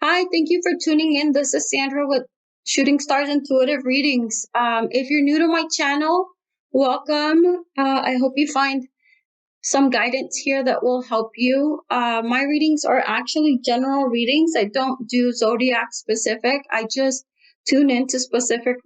Hi, thank you for tuning in. This is Sandra with Shooting Stars Intuitive Readings. If you're new to my channel, welcome. I hope you find some guidance here that will help you. My readings are actually general readings. I don't do zodiac specific. I just tune into specific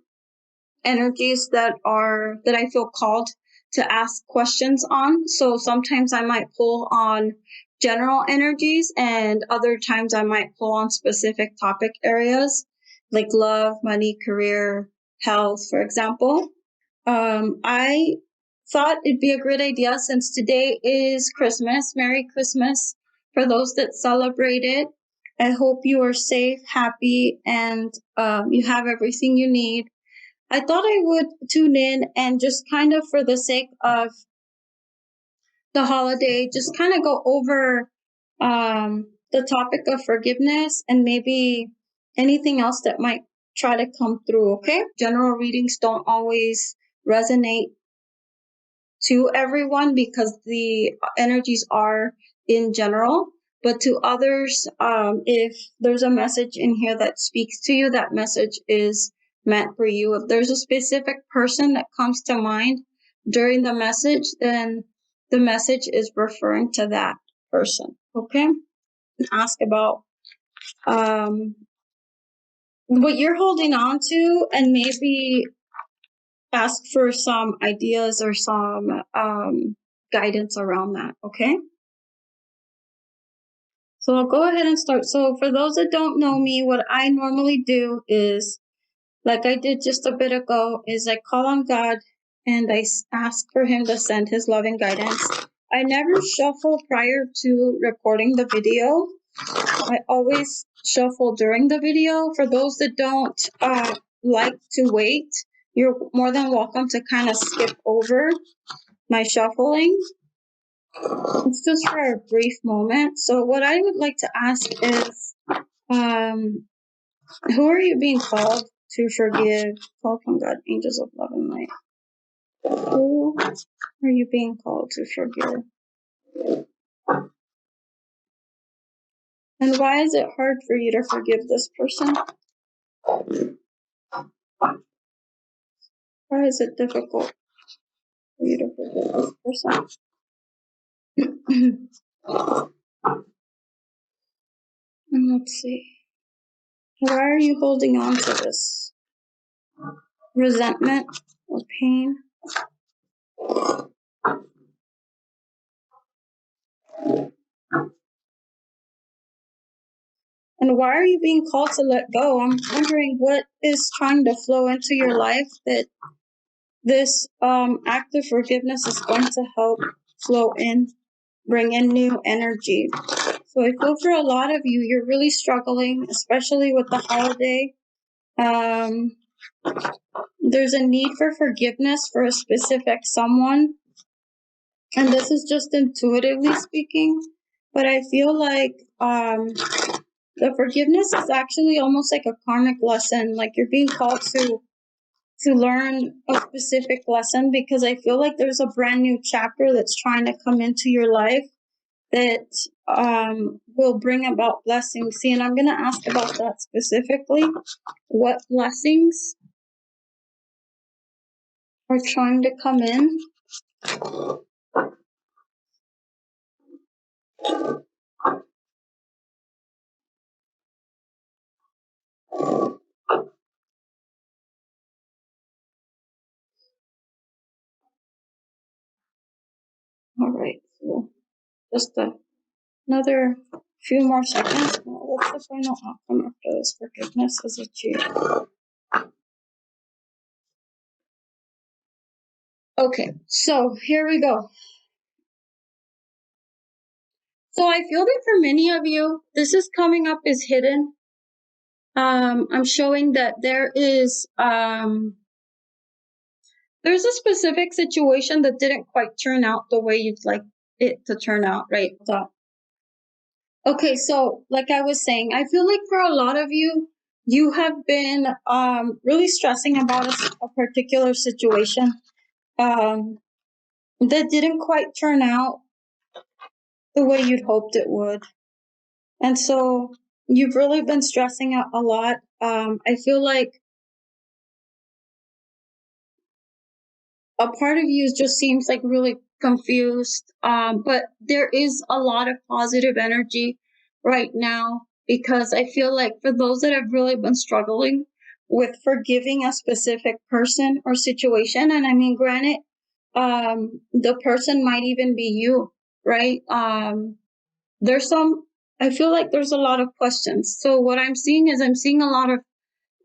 energies that I feel called to ask questions on. So sometimes I might pull on general energies, and other times I might pull on specific topic areas like love, money, career, health, for example. I thought it'd be a great idea, since today is Christmas. Merry Christmas for those that celebrate it. I hope you are safe, happy, and you have everything you need. I thought I would tune in and just kind of, for the sake of the holiday, just kind of go over the topic of forgiveness and maybe anything else that might try to come through, okay? General readings don't always resonate to everyone because the energies are in general, but to others, if there's a message in here that speaks to you, that message is meant for you. If there's a specific person that comes to mind during the message, then the message is referring to that person, okay? And ask about what you're holding on to, and maybe ask for some ideas or some guidance around that, okay? So I'll go ahead and start. So for those that don't know me, what I normally do is, like I did just a bit ago, is I call on God and I ask for him to send his loving guidance. I never shuffle prior to recording the video. I always shuffle during the video. For those that don't like to wait, you're more than welcome to kind of skip over my shuffling. It's just for a brief moment. So what I would like to ask is, who are you being called to forgive? Call from God, angels of love and light. Who are you being called to forgive? And why is it hard for you to forgive this person? Why is it difficult for you to forgive this person? And let's see. Why are you holding on to this resentment or pain? And why are you being called to let go? I'm wondering what is trying to flow into your life that this act of forgiveness is going to help flow in, bring in new energy. So I feel for a lot of you, you're really struggling, especially with the holiday. There's a need for forgiveness for a specific someone. And this is just intuitively speaking, but I feel like the forgiveness is actually almost like a karmic lesson. Like you're being called to learn a specific lesson, because I feel like there's a brand new chapter that's trying to come into your life that will bring about blessings. See, and I'm going to ask about that specifically. What blessings are trying to come in? All right, so just another few more seconds. What's the final outcome after this? Forgiveness is achieved. Okay, so here we go. So I feel that for many of you, this is coming up as hidden. I'm showing that there's a specific situation that didn't quite turn out the way you'd like it to turn out, right? So, okay, so like I was saying, I feel like for a lot of you, you have been really stressing about a particular situation that didn't quite turn out the way you'd hoped it would. And so you've really been stressing out a lot. I feel like a part of you just seems like really confused. But there is a lot of positive energy right now, because I feel like for those that have really been struggling with forgiving a specific person or situation, and I mean, granted, the person might even be you, right? There's some, I feel like there's a lot of questions. So what I'm seeing is I'm seeing a lot of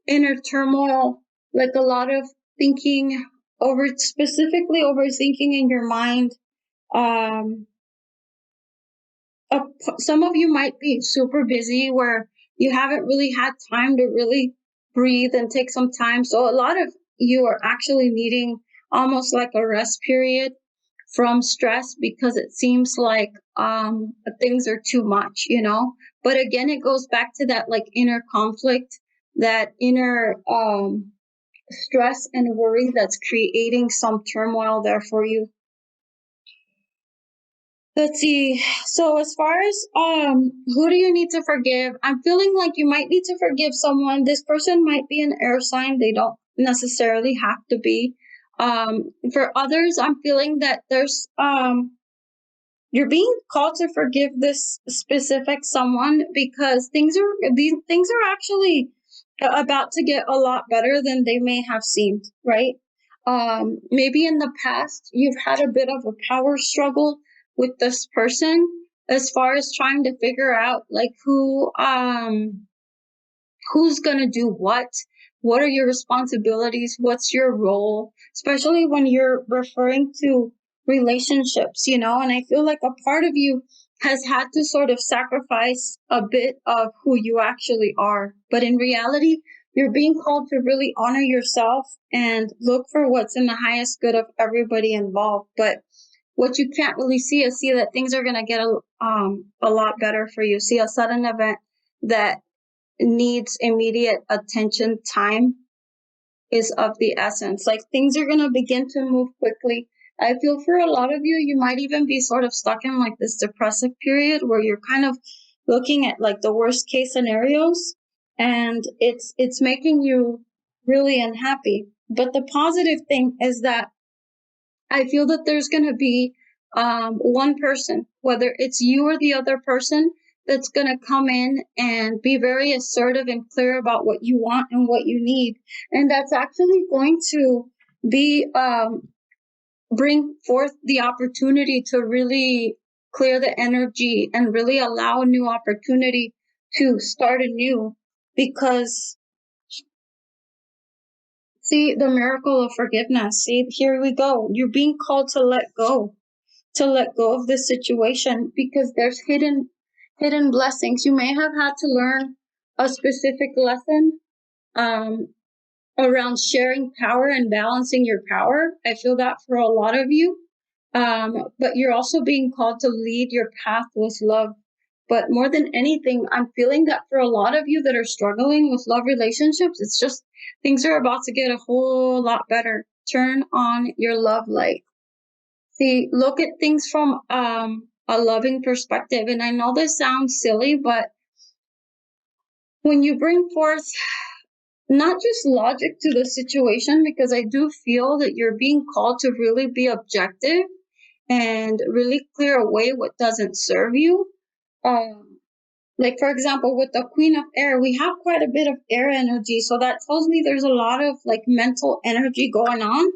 inner turmoil, like a lot of thinking over, specifically overthinking in your mind. Um, some of you might be super busy where you haven't really had time to really breathe and take some time. So a lot of you are actually needing almost like a rest period from stress, because it seems like things are too much, you know. But again, it goes back to that like inner conflict, that inner stress and worry that's creating some turmoil there for you. Let's see. So as far as who do you need to forgive? I'm feeling like you might need to forgive someone. This person might be an air sign. They don't necessarily have to be. For others, I'm feeling that there's you're being called to forgive this specific someone, because these things are actually about to get a lot better than they may have seemed, right? Maybe in the past you've had a bit of a power struggle with this person, as far as trying to figure out like who's going to do what are your responsibilities, what's your role, especially when you're referring to relationships, you know. And I feel like a part of you has had to sort of sacrifice a bit of who you actually are, but in reality you're being called to really honor yourself and look for what's in the highest good of everybody involved. But what you can't really see is see that things are going to get a lot better for you. See a sudden event that needs immediate attention time is of the essence. Like things are going to begin to move quickly. I feel for a lot of you, you might even be sort of stuck in like this depressive period where you're kind of looking at like the worst case scenarios, and it's making you really unhappy. But the positive thing is that I feel that there's going to be one person, whether it's you or the other person, that's going to come in and be very assertive and clear about what you want and what you need. And that's actually going to be bring forth the opportunity to really clear the energy and really allow a new opportunity to start anew. Because see, the miracle of forgiveness. See, here we go. You're being called to let go of this situation, because there's hidden blessings. You may have had to learn a specific lesson um, around sharing power and balancing your power. I feel that for a lot of you. But you're also being called to lead your path with love. But more than anything, I'm feeling that for a lot of you that are struggling with love relationships, it's just things are about to get a whole lot better. Turn on your love light. See, look at things from a loving perspective. And I know this sounds silly, but when you bring forth not just logic to the situation, because I do feel that you're being called to really be objective and really clear away what doesn't serve you. Like, for example, with the Queen of Air, we have quite a bit of air energy. So that tells me there's a lot of like mental energy going on.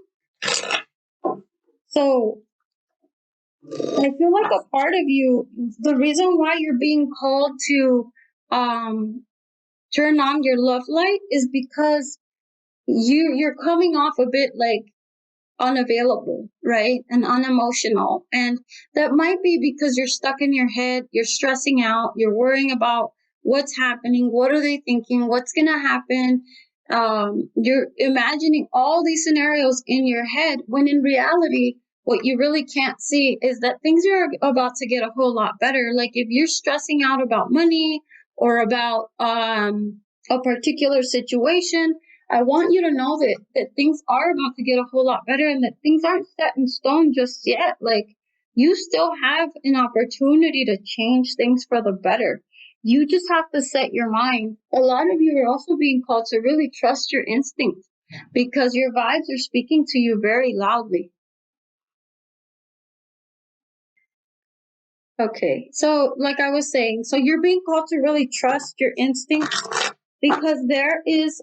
So I feel like a part of you, the reason why you're being called to turn on your love light is because you're coming off a bit like unavailable, right? And unemotional. And that might be because you're stuck in your head, you're stressing out, you're worrying about what's happening, what are they thinking, what's going to happen. You're imagining all these scenarios in your head, when in reality, what you really can't see is that things are about to get a whole lot better. Like if you're stressing out about money or about a particular situation, I want you to know that things are about to get a whole lot better, and that things aren't set in stone just yet. Like you still have an opportunity to change things for the better. You just have to set your mind. A lot of you are also being called to really trust your instincts because your vibes are speaking to you very loudly. Okay, so like I was saying, so you're being called to really trust your instincts because there is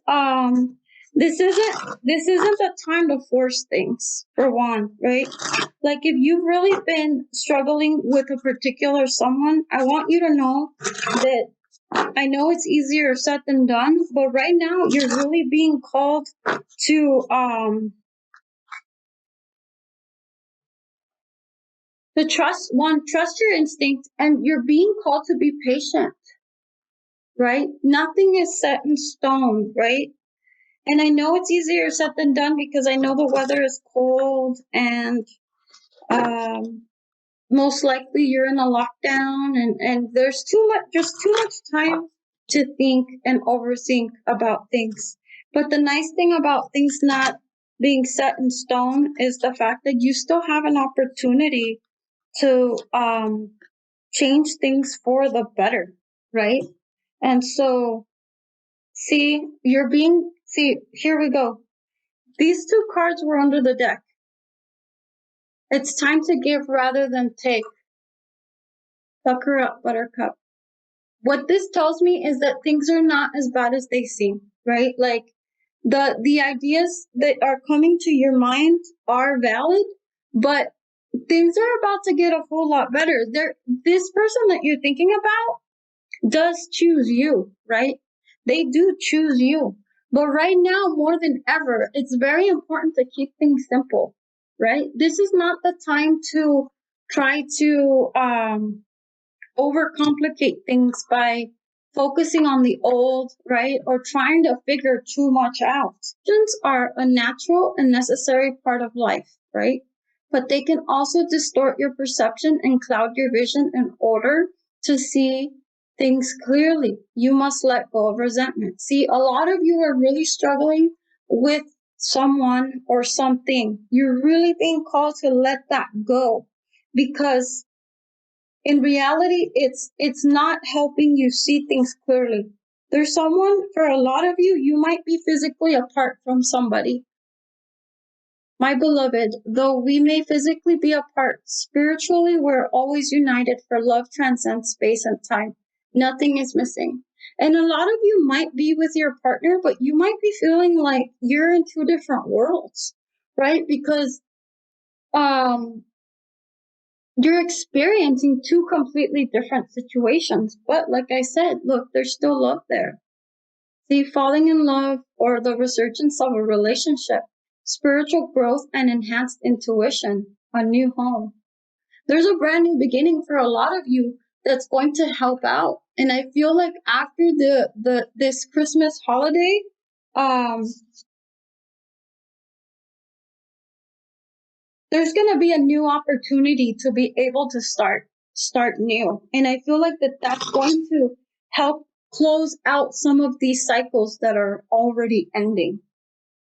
this isn't a time to force things, for one, right? Like if you've really been struggling with a particular someone, I want you to know that I know it's easier said than done, but right now you're really being called to trust your instinct, and you're being called to be patient, right? Nothing is set in stone, right? And I know it's easier said than done because I know the weather is cold and um, most likely you're in a lockdown and there's just too much time to think and overthink about things. But the nice thing about things not being set in stone is the fact that you still have an opportunity to change things for the better, right? And so, here we go. These two cards were under the deck. It's time to give rather than take. Pucker up, buttercup. What this tells me is that things are not as bad as they seem, right? Like the ideas that are coming to your mind are valid, but things are about to get a whole lot better. This person that you're thinking about does choose you, right? They do choose you. But right now, more than ever, it's very important to keep things simple, right? This is not the time to try to overcomplicate things by focusing on the old, right? Or trying to figure too much out. Emotions are a natural and necessary part of life, right? But they can also distort your perception and cloud your vision in order to see things clearly. You must let go of resentment. See, a lot of you are really struggling with someone or something. You're really being called to let that go because in reality it's not helping you see things clearly. There's someone, for a lot of you, you might be physically apart from somebody. My beloved, though we may physically be apart, spiritually we're always united, for love transcends space and time. Nothing is missing. And a lot of you might be with your partner, but you might be feeling like you're in two different worlds, right? Because you're experiencing two completely different situations. But like I said, look, there's still love there. See, falling in love or the resurgence of a relationship, spiritual growth and enhanced intuition, a new home. There's a brand new beginning for a lot of you that's going to help out. And I feel like after this Christmas holiday, um, there's going to be a new opportunity to be able to start new. And I feel like that's going to help close out some of these cycles that are already ending,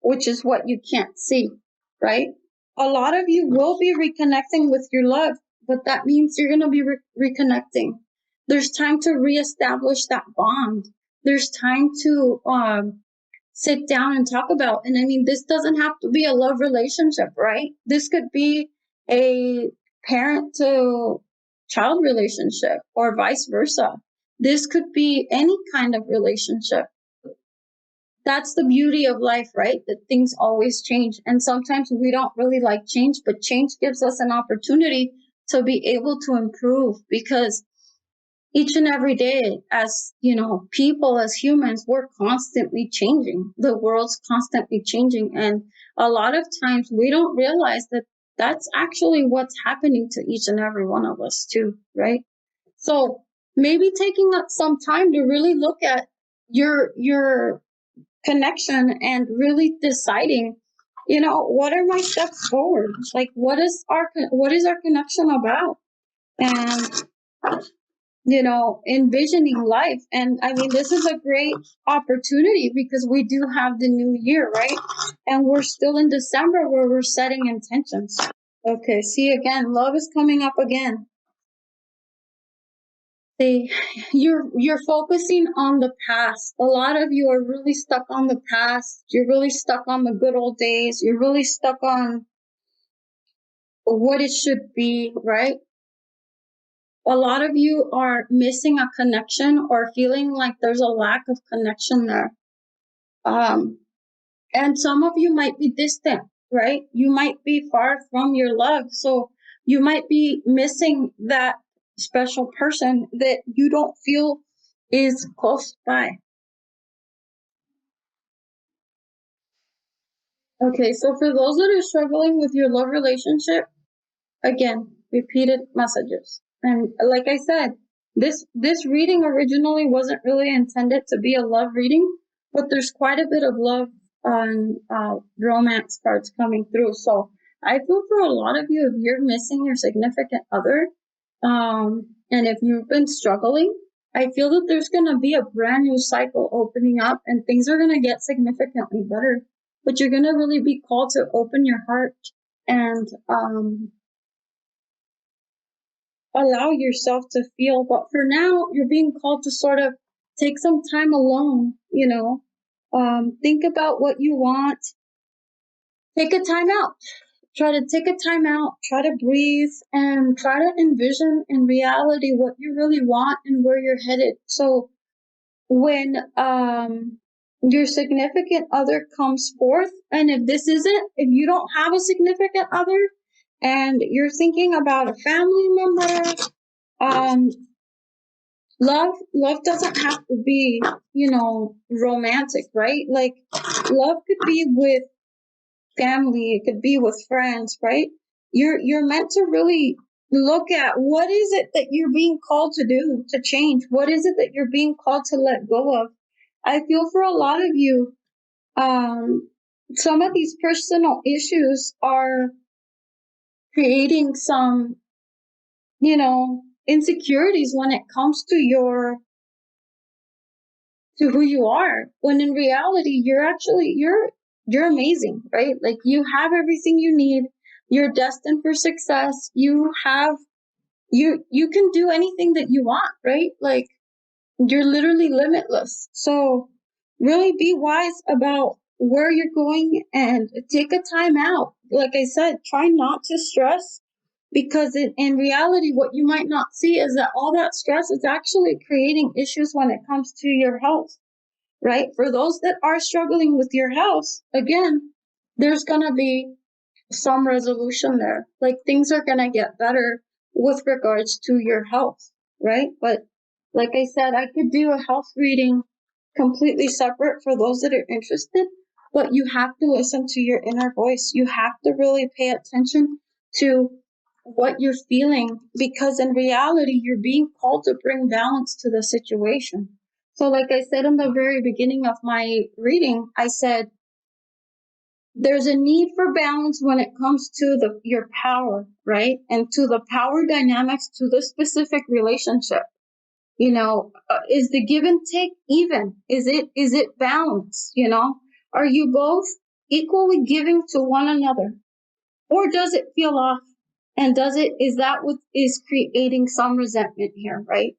which is what you can't see, right? A lot of you will be reconnecting with your love, but that means you're going to be reconnecting. There's time to reestablish that bond. There's time to sit down and talk about. And I mean, this doesn't have to be a love relationship, right? This could be a parent to child relationship or vice versa. This could be any kind of relationship. That's the beauty of life, right? That things always change. And sometimes we don't really like change, but change gives us an opportunity to be able to improve because each and every day, as you know, people, as humans, we're constantly changing. The world's constantly changing, and a lot of times we don't realize that that's actually what's happening to each and every one of us too, right? So maybe taking up some time to really look at your connection and really deciding, what are my steps forward? Like, what is our connection about? And envisioning life. And I mean, this is a great opportunity because we do have the new year, right? And we're still in December where we're setting intentions. Okay, see again, love is coming up again. You're focusing on the past. A lot of you are really stuck on the past. You're really stuck on the good old days. You're really stuck on what it should be, right? A lot of you are missing a connection or feeling like there's a lack of connection there. And some of you might be distant, right? You might be far from your love. So you might be missing that special person that you don't feel is close by. Okay, so for those that are struggling with your love relationship, again, repeated messages. And like I said, this reading originally wasn't really intended to be a love reading, but there's quite a bit of love on romance cards coming through. So I feel for a lot of you, if you're missing your significant other, and if you've been struggling, I feel that there's going to be a brand new cycle opening up and things are going to get significantly better. But you're going to really be called to open your heart and allow yourself to feel. But for now, you're being called to sort of take some time alone, think about what you want. Take a time out. Try to take a time out, try to breathe, and try to envision in reality what you really want and where you're headed. So when your significant other comes forth, and if you don't have a significant other and you're thinking about a family member, love doesn't have to be, romantic, right? Like love could be with family, it could be with friends, right? You're meant to really look at what is it that you're being called to do, to change. What is it that you're being called to let go of? I feel for a lot of you, some of these personal issues are creating some, insecurities when it comes to who you are, when in reality you're amazing, right? Like you have everything you need. You're destined for success. You can do anything that you want, right? Like you're literally limitless. So really be wise about where you're going and take a time out. Like I said, try not to stress, because in reality, what you might not see is that all that stress is actually creating issues when it comes to your health, right? For those that are struggling with your health, again, there's going to be some resolution there. Like things are going to get better with regards to your health, right? But like I said, I could do a health reading completely separate for those that are interested, but you have to listen to your inner voice. You have to really pay attention to what you're feeling, because in reality, you're being called to bring balance to the situation. So like I said in the very beginning of my reading, I said, there's a need for balance when it comes to your power, right? And to the power dynamics to the specific relationship. Is the give and take even? Is it balanced? Are you both equally giving to one another? Or does it feel off? And is that what is creating some resentment here, right?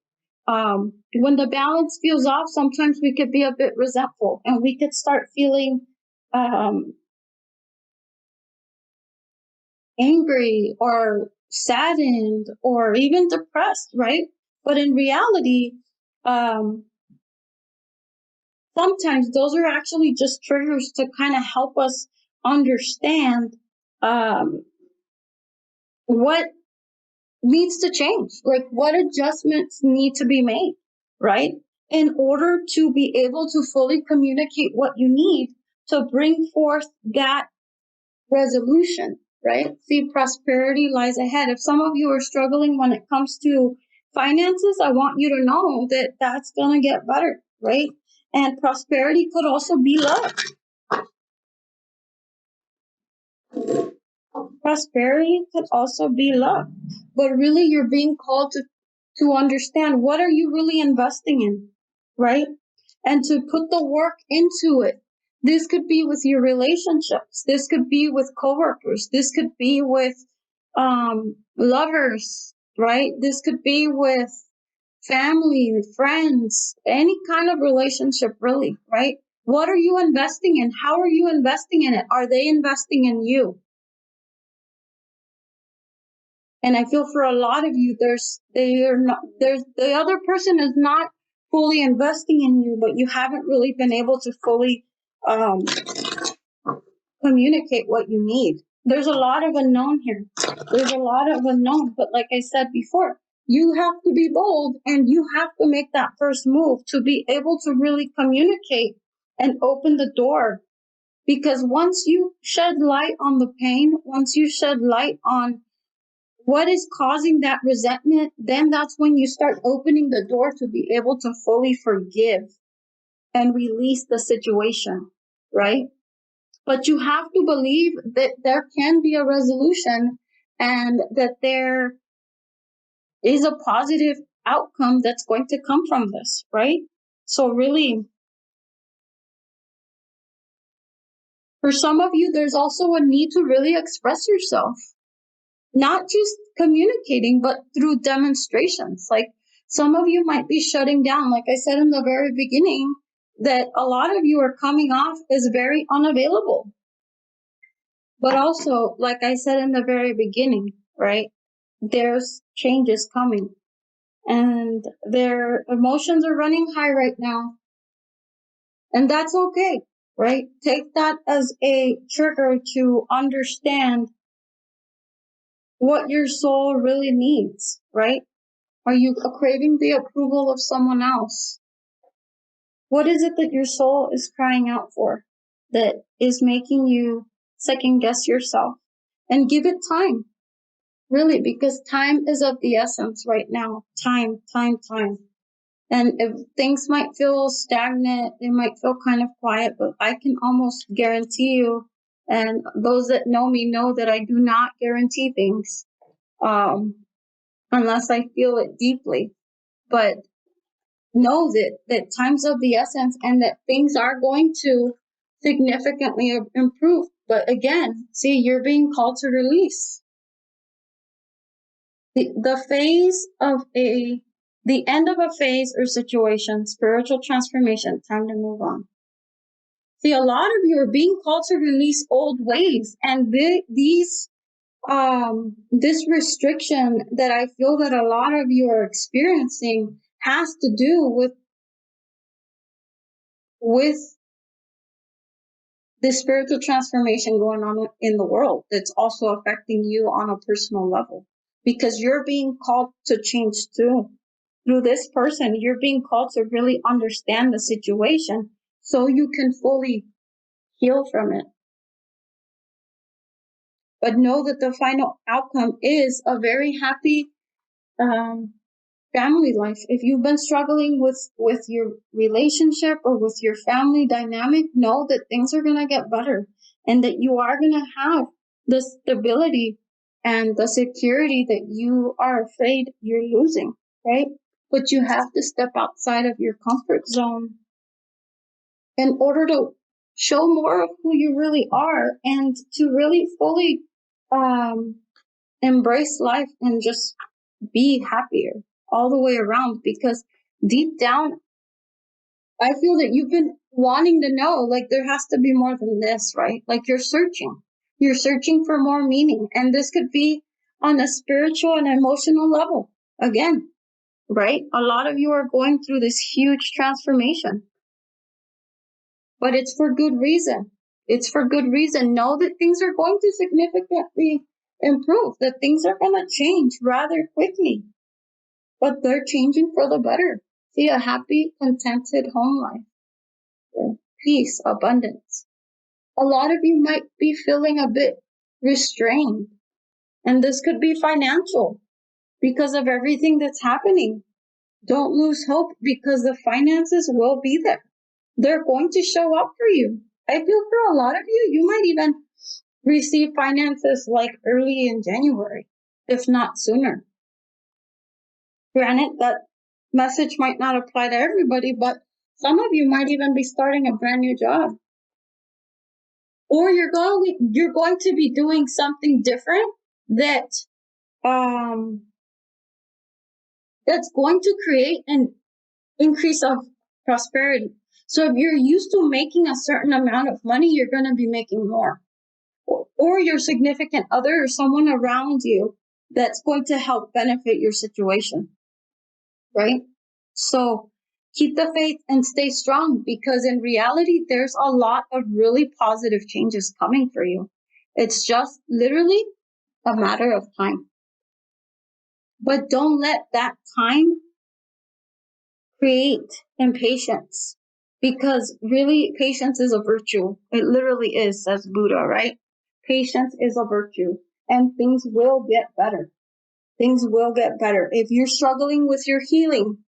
When the balance feels off, sometimes we could be a bit resentful and we could start feeling angry or saddened or even depressed, right? But in reality, sometimes those are actually just triggers to kind of help us understand what needs to change, like what adjustments need to be made, right? In order to be able to fully communicate what you need to bring forth that resolution, right? See, prosperity lies ahead. If some of you are struggling when it comes to finances, I want you to know that that's going to get better, right? And prosperity could also be love. Prosperity could also be love. But really, you're being called to understand, what are you really investing in, right? And to put the work into it. This could be with your relationships. This could be with coworkers. This could be with lovers, right? This could be with family, friends, any kind of relationship, really, right? What are you investing in? How are you investing in it? Are they investing in you? And I feel for a lot of you, the other person is not fully investing in you, but you haven't really been able to fully um, communicate what you need. There's a lot of unknown here. There's a lot of unknown, but like I said before, you have to be bold and you have to make that first move to be able to really communicate and open the door. Because once you shed light on the pain, once you shed light on what is causing that resentment, then that's when you start opening the door to be able to fully forgive and release the situation, right? But you have to believe that there can be a resolution and that there is a positive outcome that's going to come from this, right? So really, for some of you, there's also a need to really express yourself, not just communicating, but through demonstrations. Like some of you might be shutting down. Like I said in the very beginning, that a lot of you are coming off as very unavailable. But also, like I said in the very beginning, right? There's changes coming and their emotions are running high right now. And that's okay, right? Take that as a trigger to understand what your soul really needs, right? Are you craving the approval of someone else? What is it that your soul is crying out for that is making you second guess yourself? And give it time, really, because time is of the essence right now. Time, time, time. And if things might feel stagnant, they might feel kind of quiet, but I can almost guarantee you, and those that know me know that I do not guarantee things unless I feel it deeply. But know that time's of the essence and that things are going to significantly improve. But again, see, you're being called to release. The phase of the end of a phase or situation, spiritual transformation, time to move on. See, a lot of you are being called to release old ways, and this restriction that I feel that a lot of you are experiencing has to do with the spiritual transformation going on in the world that's also affecting you on a personal level, because you're being called to change too. Through this person, you're being called to really understand the situation so you can fully heal from it. But know that the final outcome is a very happy family life. If you've been struggling with your relationship or with your family dynamic, know that things are going to get better and that you are going to have the stability and the security that you are afraid you're losing, right? But you have to step outside of your comfort zone in order to show more of who you really are and to really fully embrace life and just be happier all the way around. Because deep down, I feel that you've been wanting to know, like, there has to be more than this, right? Like, you're searching for more meaning. And this could be on a spiritual and emotional level again, right? A lot of you are going through this huge transformation, but it's for good reason. It's for good reason. Know that things are going to significantly improve, that things are going to change rather quickly, but they're changing for the better. See, a happy, contented home life, peace, abundance. A lot of you might be feeling a bit restrained, and this could be financial because of everything that's happening. Don't lose hope, because the finances will be there. They're going to show up for you. I feel for a lot of you, you might even receive finances like early in January, if not sooner. Granted, that message might not apply to everybody, but some of you might even be starting a brand new job. Or you're going to be doing something different that that's going to create an increase of prosperity. So if you're used to making a certain amount of money, you're going to be making more. Or your significant other or someone around you that's going to help benefit your situation, right? So keep the faith and stay strong, because in reality, there's a lot of really positive changes coming for you. It's just literally a matter of time. But don't let that time create impatience, because really patience is a virtue. It literally is, says Buddha, right? Patience is a virtue, and things will get better. Things will get better. If you're struggling with your healing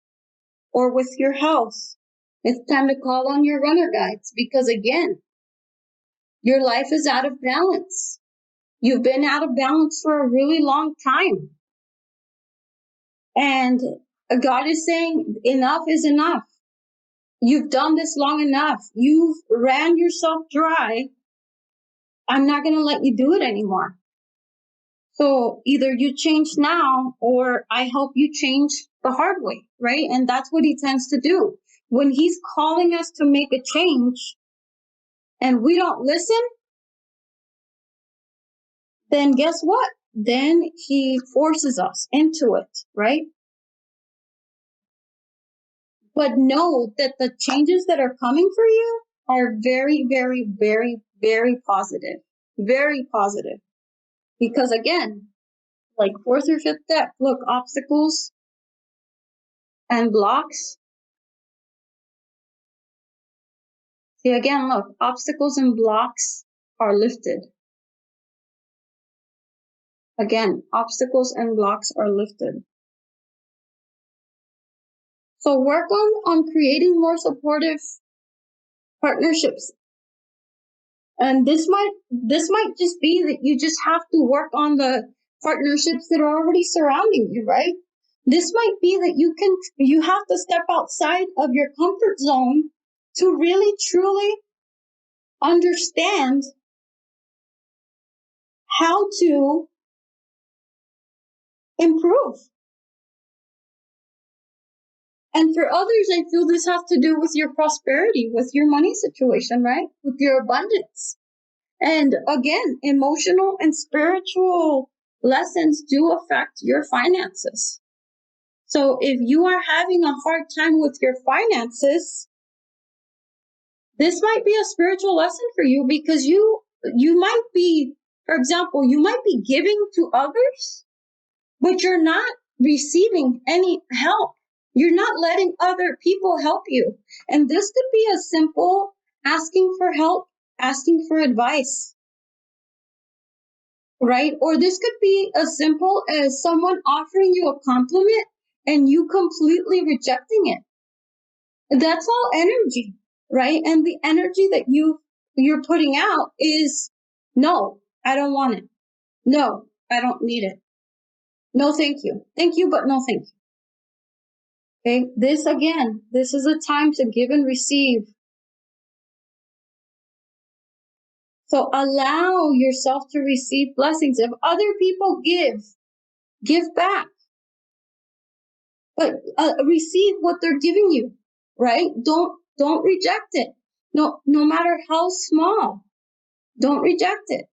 or with your health, it's time to call on your runner guides, because again, your life is out of balance. You've been out of balance for a really long time. And God is saying enough is enough. You've done this long enough. You've ran yourself dry. I'm not going to let you do it anymore. So either you change now, or I help you change the hard way, right? And that's what he tends to do. When he's calling us to make a change and we don't listen, then guess what? Then he forces us into it, right? But know that the changes that are coming for you are very, very, very, very positive. Very positive. Because again, like fourth or fifth deck, look, obstacles and blocks. See, again, look, obstacles and blocks are lifted. Again, obstacles and blocks are lifted. So work on creating more supportive partnerships. And this might just be that you just have to work on the partnerships that are already surrounding you, right? This might be that you have to step outside of your comfort zone to really truly understand how to improve. And for others, I feel this has to do with your prosperity, with your money situation, right? With your abundance. And again, emotional and spiritual lessons do affect your finances. So if you are having a hard time with your finances, this might be a spiritual lesson for you, because you might be, for example, you might be giving to others, but you're not receiving any help. You're not letting other people help you. And this could be as simple asking for help, asking for advice, right? Or this could be as simple as someone offering you a compliment and you completely rejecting it. That's all energy, right? And the energy that you're putting out is, no, I don't want it. No, I don't need it. No, thank you. Thank you, but no thank you. Okay, this is a time to give and receive. So allow yourself to receive blessings. If other people give back, but receive what they're giving you, right? Don't reject it. No matter how small, don't reject it.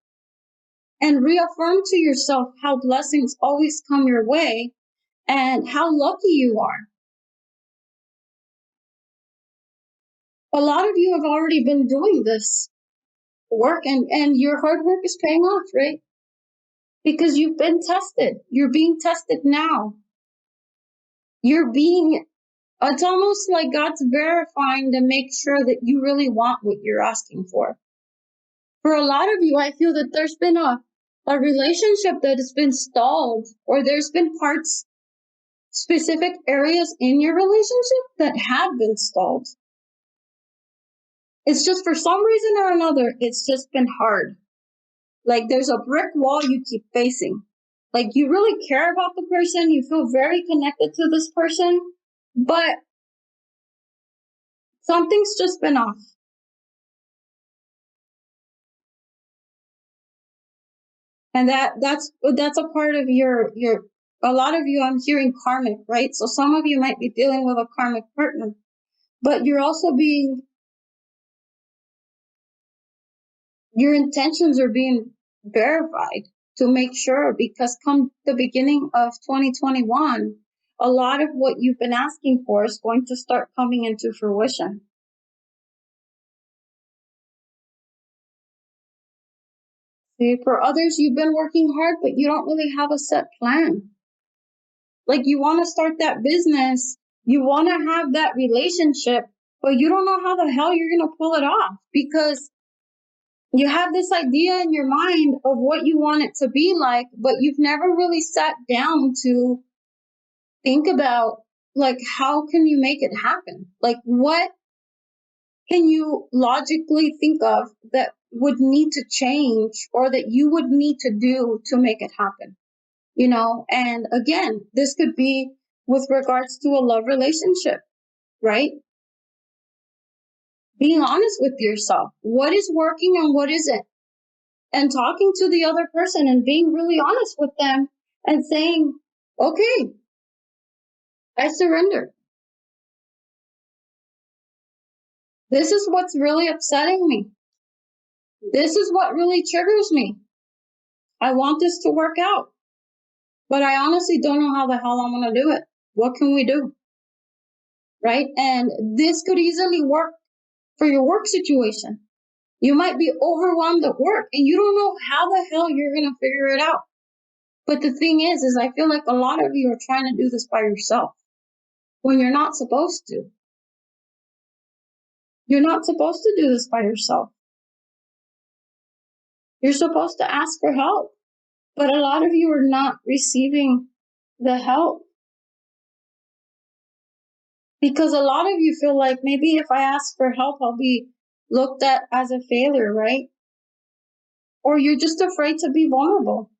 And reaffirm to yourself how blessings always come your way and how lucky you are. A lot of you have already been doing this work, and your hard work is paying off, right? Because you've been tested. You're being tested now. It's almost like God's verifying to make sure that you really want what you're asking for. For a lot of you, I feel that there's been a relationship that has been stalled, or there's been specific areas in your relationship that have been stalled. It's just for some reason or another, it's just been hard. Like there's a brick wall you keep facing. Like you really care about the person, you feel very connected to this person, but something's just been off. And that's a part of your a lot of you, I'm hearing karmic, right? So some of you might be dealing with a karmic partner, but you're also your intentions are being verified to make sure, because come the beginning of 2021, a lot of what you've been asking for is going to start coming into fruition. See, for others, you've been working hard, but you don't really have a set plan. Like, you want to start that business, you want to have that relationship, but you don't know how the hell you're going to pull it off, because you have this idea in your mind of what you want it to be like, but you've never really sat down to think about, like, how can you make it happen? Like, what can you logically think of that would need to change or that you would need to do to make it happen? And again, this could be with regards to a love relationship, right? Being honest with yourself. What is working and what isn't? And talking to the other person and being really honest with them and saying, okay, I surrender. This is what's really upsetting me. This is what really triggers me. I want this to work out, but I honestly don't know how the hell I'm going to do it. What can we do? Right? And this could easily work for your work situation. You might be overwhelmed at work and you don't know how the hell you're going to figure it out. But the thing is I feel like a lot of you are trying to do this by yourself when you're not supposed to. You're not supposed to do this by yourself. You're supposed to ask for help. But a lot of you are not receiving the help, because a lot of you feel like maybe if I ask for help, I'll be looked at as a failure, right? Or you're just afraid to be vulnerable.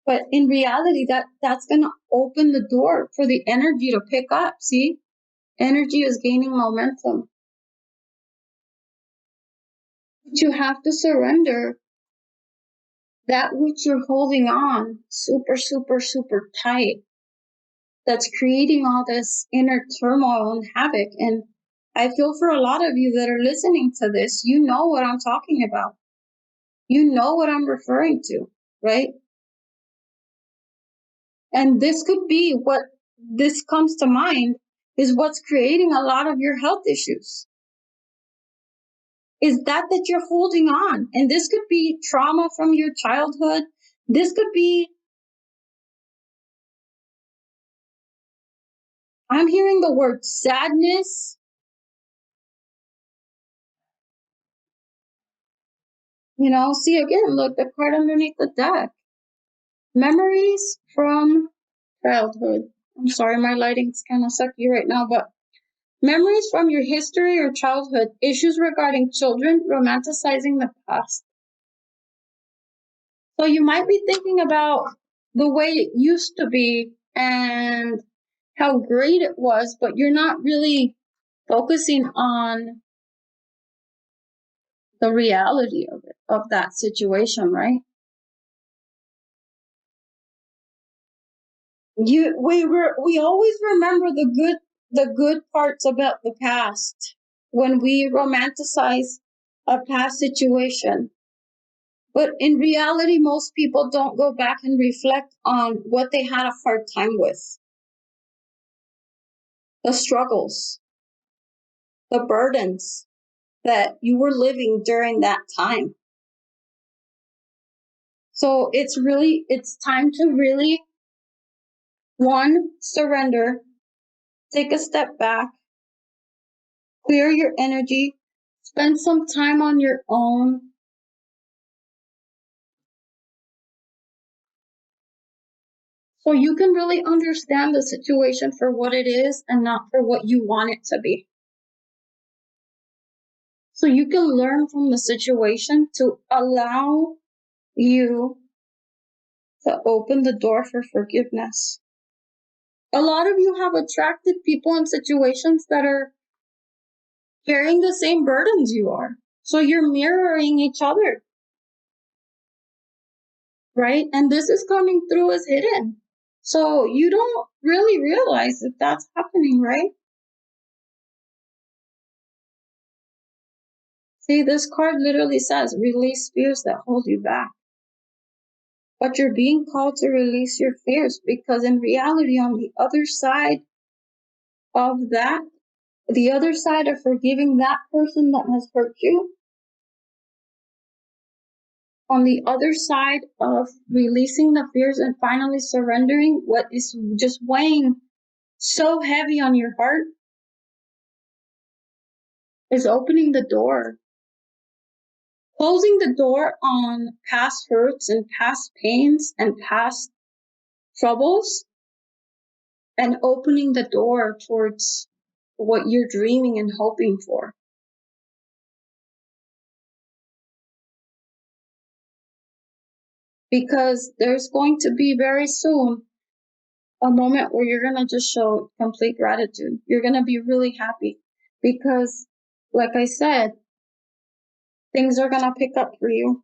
But in reality, that's going to open the door for the energy to pick up. See, energy is gaining momentum. But you have to surrender that which you're holding on super, super, super tight, that's creating all this inner turmoil and havoc. And I feel for a lot of you that are listening to this, you know what I'm talking about. You know what I'm referring to, right? And this could be what this comes to mind is what's creating a lot of your health issues. Is that you're holding on. And this could be trauma from your childhood. This could be, I'm hearing the word sadness. See again, look, the card underneath the deck. Memories from childhood. I'm sorry, my lighting's kind of sucky right now, but memories from your history or childhood, issues regarding children, romanticizing the past. So you might be thinking about the way it used to be and how great it was, but you're not really focusing on the reality of that situation, right? We always remember the good parts about the past when we romanticize a past situation. But in reality, most people don't go back and reflect on what they had a hard time with. The struggles, the burdens that you were living during that time. So it's time to really, one, surrender, take a step back, clear your energy, spend some time on your own. So you can really understand the situation for what it is and not for what you want it to be. So you can learn from the situation to allow you to open the door for forgiveness. A lot of you have attracted people in situations that are carrying the same burdens you are. So you're mirroring each other. right? And this is coming through as hidden. So you don't really realize that that's happening, right? See, this card literally says, release fears that hold you back. But you're being called to release your fears, because in reality, on the other side of that, the other side of forgiving that person that has hurt you, on the other side of releasing the fears and finally surrendering what is just weighing so heavy on your heart, is opening the door. Closing the door on past hurts and past pains and past troubles, and opening the door towards what you're dreaming and hoping for. Because there's going to be very soon a moment where you're going to just show complete gratitude. You're going to be really happy because, like I said, things are going to pick up for you.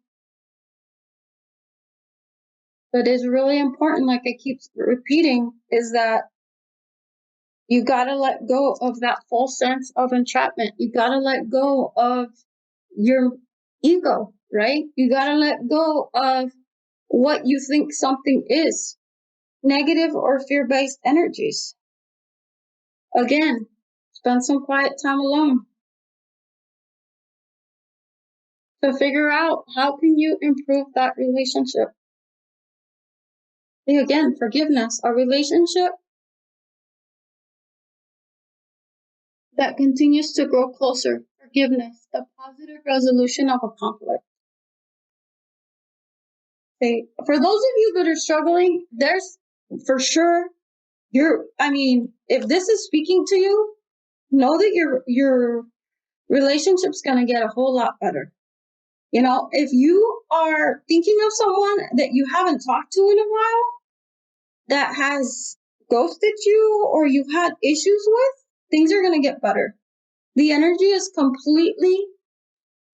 But it's really important, like I keep repeating, is that you got to let go of that false sense of entrapment. You got to let go of your ego, right? You got to let go of what you think something is, negative or fear-based energies. Again, spend some quiet time alone to figure out how can you improve that relationship. And again, forgiveness, a relationship that continues to grow closer. Forgiveness, the positive resolution of a conflict. Okay. For those of you that are struggling, there's for sure if this is speaking to you, know that your relationship's gonna get a whole lot better. You know, if you are thinking of someone that you haven't talked to in a while, that has ghosted you or you've had issues with, things are gonna get better. The energy is completely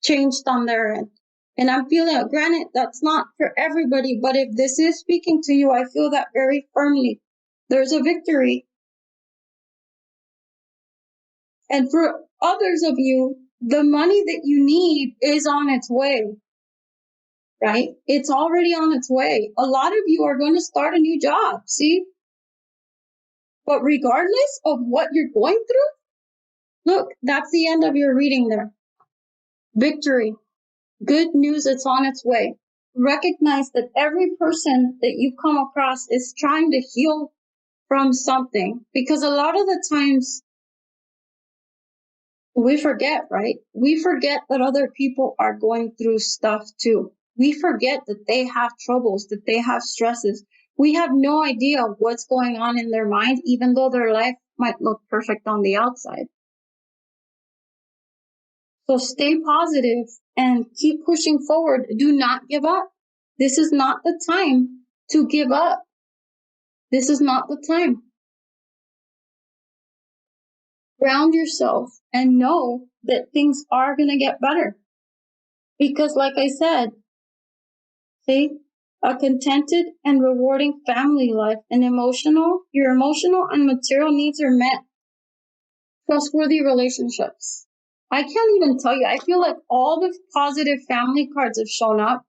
changed on their end. And I'm feeling it. Granted, that's not for everybody, but if this is speaking to you, I feel that very firmly. There's a victory. And for others of you, the money that you need is on its way, right? It's already on its way. A lot of you are going to start a new job, see? But regardless of what you're going through, look, that's the end of your reading there. Victory. Good news, it's on its way. Recognize that every person that you come across is trying to heal from something, because a lot of the times we forget, right? We forget that other people are going through stuff too. We forget that they have troubles, that they have stresses. We have no idea what's going on in their mind, even though their life might look perfect on the outside. So stay positive and keep pushing forward. Do not give up. This is not the time to give up. This is not the time. Ground yourself and know that things are going to get better. Because like I said, see, a contented and rewarding family life and your emotional and material needs are met. Trustworthy relationships. I can't even tell you. I feel like all the positive family cards have shown up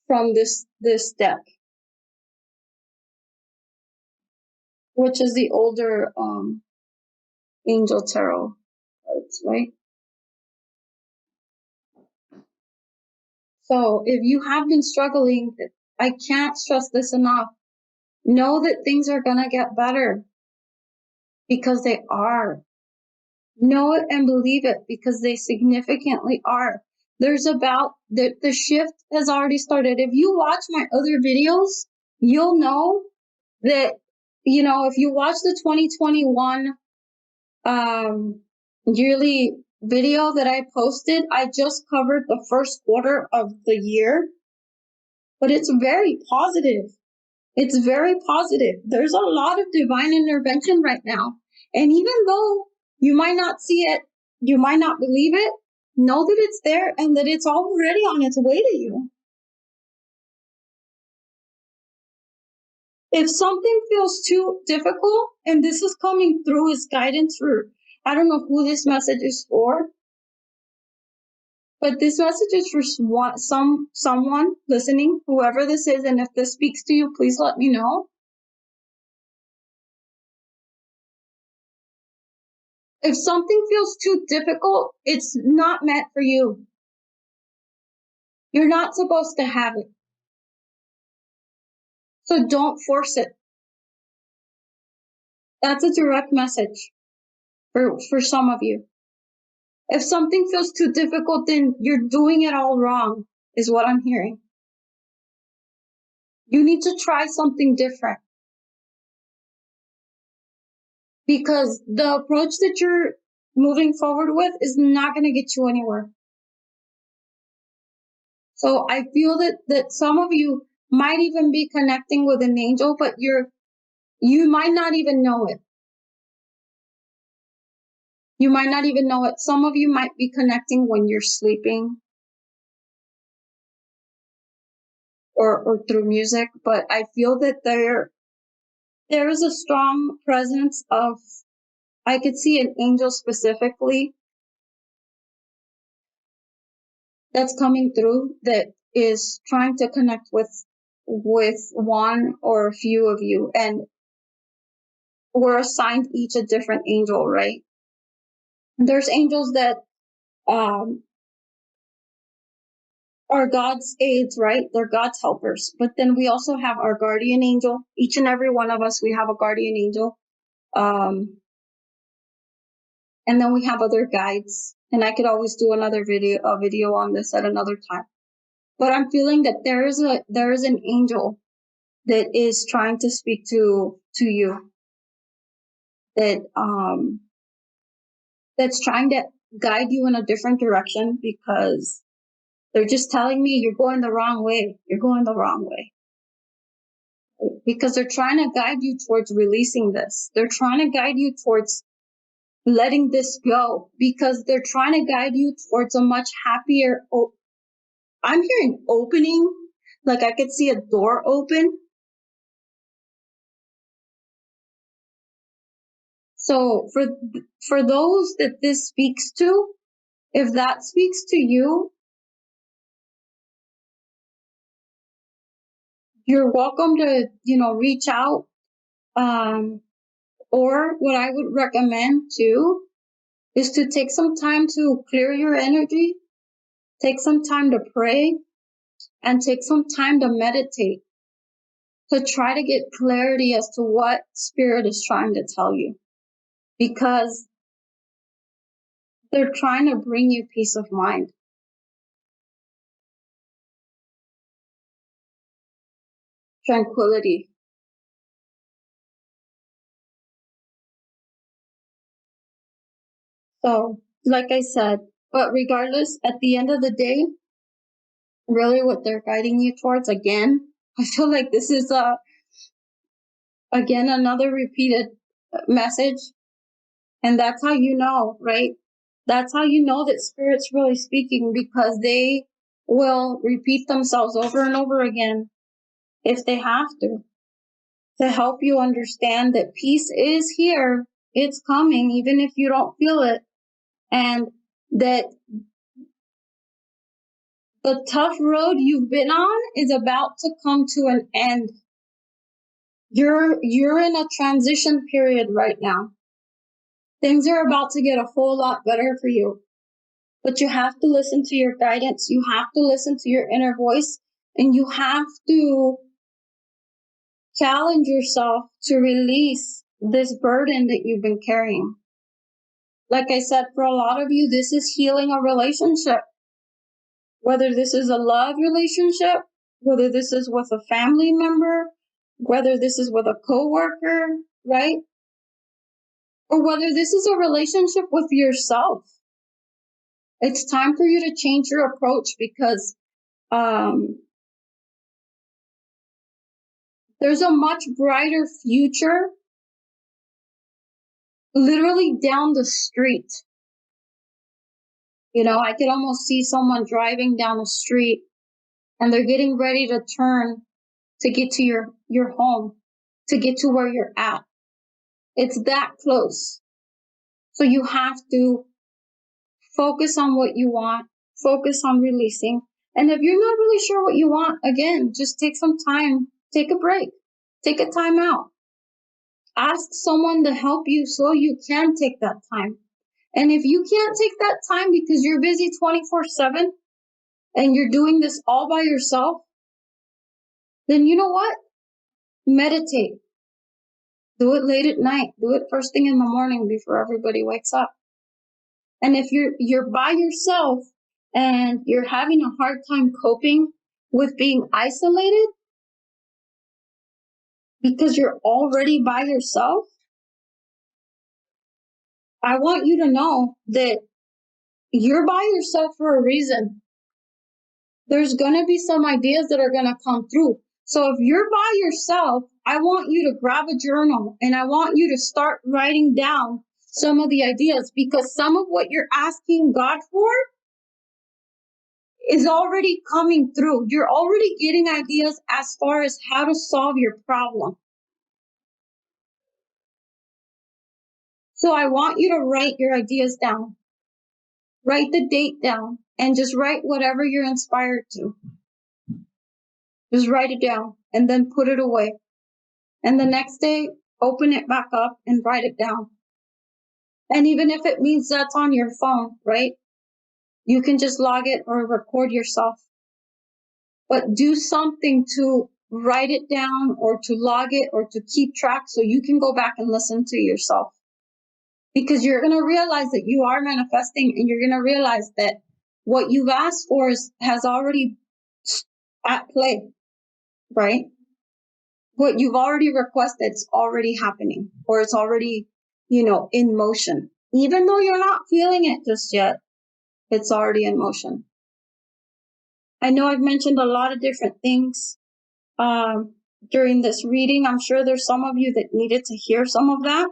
from this deck, which is the older angel tarot cards, right? So if you have been struggling, I can't stress this enough. Know that things are gonna get better, because they are. Know it and believe it, because they significantly are. There's about the shift has already started. If you watch my other videos, you'll know that, if you watch the 2021 yearly video that I posted, I just covered the first quarter of the year, but it's very positive. It's very positive. There's a lot of divine intervention right now. And even though you might not see it, you might not believe it, know that it's there and that it's already on its way to you. If something feels too difficult, and this is coming through as guidance for, I don't know who this message is for, but this message is for someone listening, whoever this is, and if this speaks to you, please let me know. If something feels too difficult, it's not meant for you. You're not supposed to have it. So don't force it. That's a direct message for some of you. If something feels too difficult, then you're doing it all wrong, is what I'm hearing. You need to try something different. Because the approach that you're moving forward with is not going to get you anywhere. So I feel that some of you might even be connecting with an angel, but you might not even know it. You might not even know it. Some of you might be connecting when you're sleeping or through music, but I feel that there is a strong presence of, I could see an angel specifically that's coming through that is trying to connect with one or a few of you, and we're assigned each a different angel, right? There's angels that are God's aides, right? They're God's helpers. But then we also have our guardian angel. Each and every one of us, we have a guardian angel. And then we have other guides. And I could always do a video on this at another time. But I'm feeling that there is an angel that is trying to speak to you. That's trying to guide you in a different direction, because they're just telling me you're going the wrong way. You're going the wrong way. Because they're trying to guide you towards releasing this. They're trying to guide you towards letting this go, because they're trying to guide you towards a much happier, I'm hearing opening, like I could see a door open. So for those that this speaks to, if that speaks to you, you're welcome to, reach out. Or what I would recommend too is to take some time to clear your energy, take some time to pray, and take some time to meditate, to try to get clarity as to what spirit is trying to tell you, because they're trying to bring you peace of mind, tranquility. So, like I said, but regardless, at the end of the day, really what they're guiding you towards, again, I feel like this is again another repeated message. And that's how you know, right? That's how you know that spirit's really speaking, because they will repeat themselves over and over again if they have to help you understand that peace is here. It's coming, even if you don't feel it. And that the tough road you've been on is about to come to an end. You're in a transition period right now. Things are about to get a whole lot better for you. But you have to listen to your guidance. You have to listen to your inner voice, and you have to challenge yourself to release this burden that you've been carrying. Like I said, for a lot of you, this is healing a relationship. Whether this is a love relationship, whether this is with a family member, whether this is with a coworker, right? Or whether this is a relationship with yourself. It's time for you to change your approach, because there's a much brighter future literally down the street. I could almost see someone driving down the street, and they're getting ready to turn to get to your home. to get to where you're at. It's that close. So you have to focus on what you want, focus on releasing. And if you're not really sure what you want, again, just take some time, take a break, take a time out. Ask someone to help you so you can take that time. And if you can't take that time because you're busy 24/7 and you're doing this all by yourself, then you know what? Meditate. Do it late at night. Do it first thing in the morning before everybody wakes up. And if you're by yourself and you're having a hard time coping with being isolated because you're already by yourself, I want you to know that you're by yourself for a reason. There's going to be some ideas that are going to come through. So if you're by yourself, I want you to grab a journal and I want you to start writing down some of the ideas, because some of what you're asking God for is already coming through. You're already getting ideas as far as how to solve your problem. So I want you to write your ideas down. Write the date down and just write whatever you're inspired to. Just write it down and then put it away. And the next day, open it back up and write it down. And even if it means that's on your phone, right? You can just log it or record yourself. But do something to write it down or to log it or to keep track so you can go back and listen to yourself. Because you're going to realize that you are manifesting, and you're going to realize that what you've asked for has already at play, right? What you've already requested is already happening, or it's already, in motion. Even though you're not feeling it just yet, it's already in motion. I know I've mentioned a lot of different things during this reading. I'm sure there's some of you that needed to hear some of that,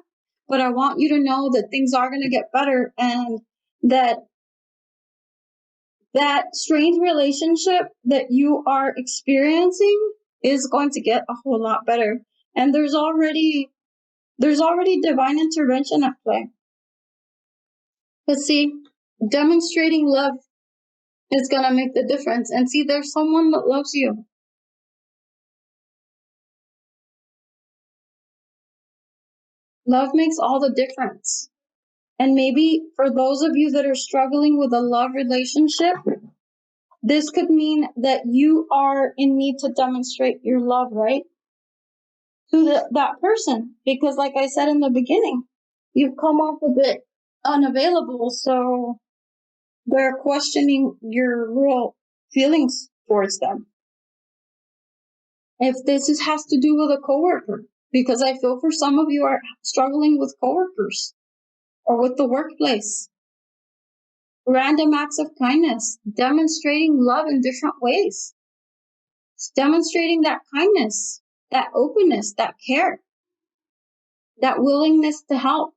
but I want you to know that things are going to get better, and that strange relationship that you are experiencing is going to get a whole lot better. And there's already divine intervention at play. But see, demonstrating love is going to make the difference. And see, there's someone that loves you. Love makes all the difference. And maybe for those of you that are struggling with a love relationship, this could mean that you are in need to demonstrate your love, right? To that person. Because like I said in the beginning, you've come off a bit unavailable, so they're questioning your real feelings towards them. If this has to do with a coworker, because I feel for some of you are struggling with coworkers or with the workplace. Random acts of kindness, demonstrating love in different ways. It's demonstrating that kindness, that openness, that care, that willingness to help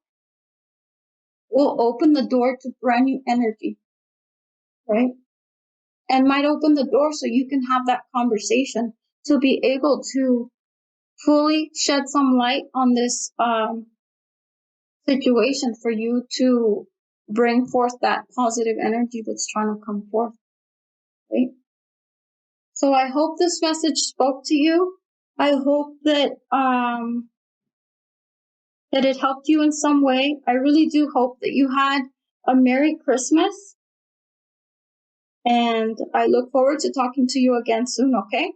will open the door to brand new energy, right? And might open the door so you can have that conversation to be able to fully shed some light on this situation for you to bring forth that positive energy that's trying to come forth, right? So I hope this message spoke to you. I hope that that it helped you in some way. I really do hope that you had a Merry Christmas. And I look forward to talking to you again soon, okay?